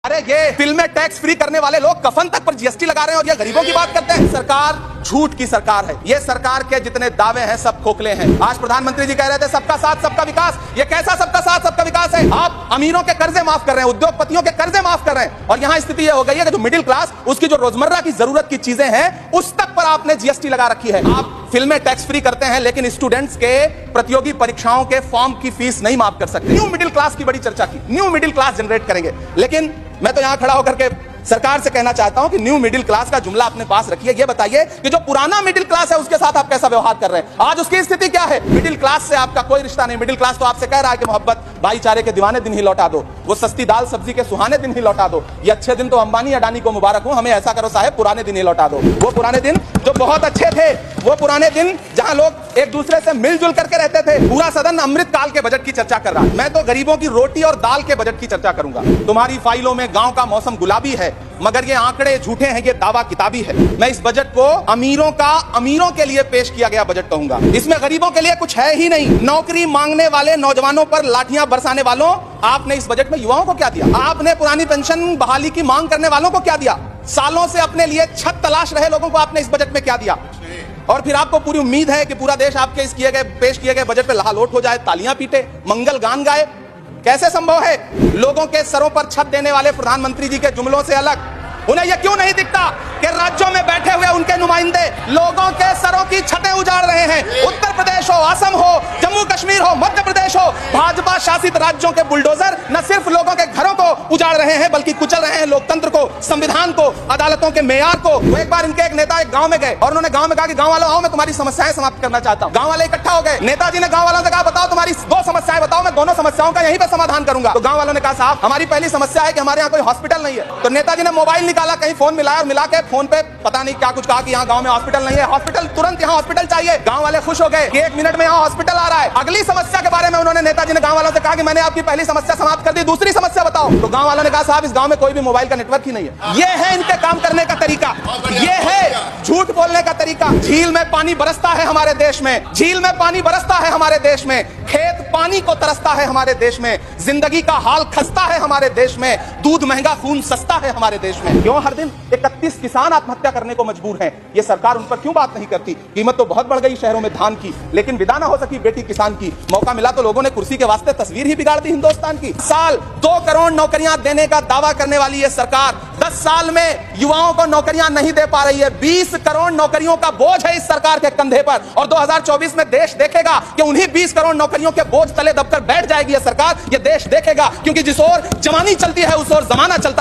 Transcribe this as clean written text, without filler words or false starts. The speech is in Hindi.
अरे ये फिल्में टैक्स फ्री करने वाले लोग कफन तक पर जीएसटी लगा रहे हैं और ये गरीबों की बात करते हैं। सरकार झूठ की सरकार है। ये सरकार के जितने दावे हैं सब खोखले हैं। आज प्रधानमंत्री जी कह रहे थे सबका साथ सबका विकास। ये कैसा सबका साथ सबका विकास है? आप अमीरों के कर्जे माफ कर रहे हैं, उद्योगपतियों के कर्जे माफ कर रहे हैं और यहाँ स्थिति ये हो गई है कि जो मिडिल क्लास उसकी जो रोजमर्रा की जरूरत की चीजें हैं उस तक पर आपने जीएसटी लगा रखी है। आप फिल्में टैक्स फ्री करते हैं लेकिन स्टूडेंट्स के प्रतियोगी परीक्षाओं के फॉर्म की फीस नहीं माफ कर सकते। न्यू मिडिल क्लास की बड़ी चर्चा की, न्यू मिडिल क्लास जनरेट करेंगे, लेकिन मैं तो यहां खड़ा होकर के सरकार से कहना चाहता हूं कि न्यू मिडिल क्लास का जुमला अपने पास रखिए। ये बताइए कि जो पुराना मिडिल क्लास है उसके साथ आप कैसा व्यवहार कर रहे हैं? आज उसकी स्थिति क्या है? मिडिल क्लास से आपका कोई रिश्ता नहीं। मिडिल क्लास तो आपसे कह रहा है कि मोहब्बत भाईचारे के दीवाने दिन ही लौटा दो, वो सस्ती दाल सब्जी के सुहाने दिन ही लौटा दो। ये अच्छे दिन तो अंबानी अडानी को मुबारक हो, हमें ऐसा करो साहब पुराने दिन ही लौटा दो। वो पुराने दिन जो बहुत अच्छे थे, वो पुराने दिन जहां लोग एक दूसरे से मिलजुल करके रहते थे। पूरा सदन अमृत काल के बजट की चर्चा कर रहा है। मैं तो गरीबों की रोटी और दाल के बजट की चर्चा करूंगा। तुम्हारी फाइलों में गांव का मौसम गुलाबी है मगर ये आंकड़े झूठे हैं, ये दावा किताबी है। मैं इस बजट को अमीरों के लिए पेश किया गया बजट कहूंगा। इसमें गरीबों के लिए कुछ है ही नहीं। नौकरी मांगने वाले नौजवानों पर लाठियां बरसाने वालों, आपने इस बजट में युवाओं को क्या दिया? आपने पुरानी पेंशन बहाली की मांग करने वालों को क्या दिया? सालों से अपने लिए छत तलाश रहे लोगों को आपने इस बजट में क्या दिया? और फिर आपको पूरी उम्मीद है कि पूरा देश आपके इस पेश किए गए बजट पे लहालोट हो जाए, तालियां पीटे, मंगल गान गाए। कैसे संभव है? लोगों के सरों पर छत देने वाले प्रधानमंत्री जी के जुमलों से अलग उन्हें यह क्यों नहीं दिखता कि राज्यों में बैठे हुए उनके नुमाइंदे लोगों के सरों की छतें उजाड़ रहे हैं? उत्तर प्रदेश हो, असम हो, जम्मू कश्मीर हो, मध्य प्रदेश हो, भाजपा शासित राज्यों के बुलडोजर न सिर्फ लोगों के घरों को उजाड़ रहे हैं बल्कि कुचल रहे हैं लोकतंत्र को, संविधान को, अदालतों के मेयार को। वो एक बार इनके एक नेता एक गांव में गए और उन्होंने गांव में कहा कि गांव वालों आओ, मैं तुम्हारी समस्याएं समाप्त करना चाहता हूं। गांव वाले इकट्ठा हो गए। नेताजी ने गांव वालों से कहा बताओ तुम्हारी दो समस्याएं बताओ, मैं दोनों समस्याओं का यहीं पे समाधान करूंगा। तो गांव वालों ने कहा साहब हमारी पहली समस्या है कि हमारे यहाँ कोई हॉस्पिटल नहीं है। तो नेताजी ने मोबाइल निकाला, कहीं फोन मिलाया और मिला के फोन पे पता नहीं क्या कुछ कहा कि यहाँ गांव में हॉस्पिटल नहीं है, हॉस्पिटल तुरंत यहाँ हॉस्पिटल चाहिए। गांव वाले खुश हो गए कि 1 मिनट में यहाँ हॉस्पिटल आ रहा है। अगली समस्या के बारे में उन्होंने नेताजी ने गांव वालों से कहा कि मैंने आपकी पहली समस्या समाप्त कर दी, दूसरी समस्या बताओ। तो गांव वालों ने कहा साहब इस गांव में कोई भी मोबाइल का नेटवर्क ही नहीं है। ये है इनके काम करने का तरीका, ये है झूठ बोलने का तरीका। झील में पानी बरसता है हमारे देश में, झील में पानी बरसता है हमारे देश में, खेत पानी को तरसता है हमारे देश में, जिंदगी का हाल खस्ता है हमारे देश में, दूध महंगा खून सस्ता है हमारे देश में। क्यों हर दिन 31 किसान आत्महत्या करने को मजबूर हैं? ये सरकार उन पर क्यों बात नहीं करती? कीमत तो बहुत बढ़ गई शहरों में धान की, लेकिन विदा ना हो सकी बेटी किसान की। मौका मिला तो लोगों ने कुर्सी के वास्ते तस्वीर ही बिगाड़ दी हिंदुस्तान की। साल 2 करोड़ नौकरियां देने का दावा करने वाली ये सरकार 10 साल में युवाओं को नौकरियां नहीं दे पा रही है। 20 करोड़ नौकरियों का बोझ है इस सरकार के कंधे पर और 2024 में देश देखेगा कि उन्हीं 20 करोड़ नौकरियों के बोझ तले दबकर बैठ जाएगी ये सरकार। ये देश देखेगा क्योंकि जिस ओर जवानी चलती है उस ओर जमाना चलता है।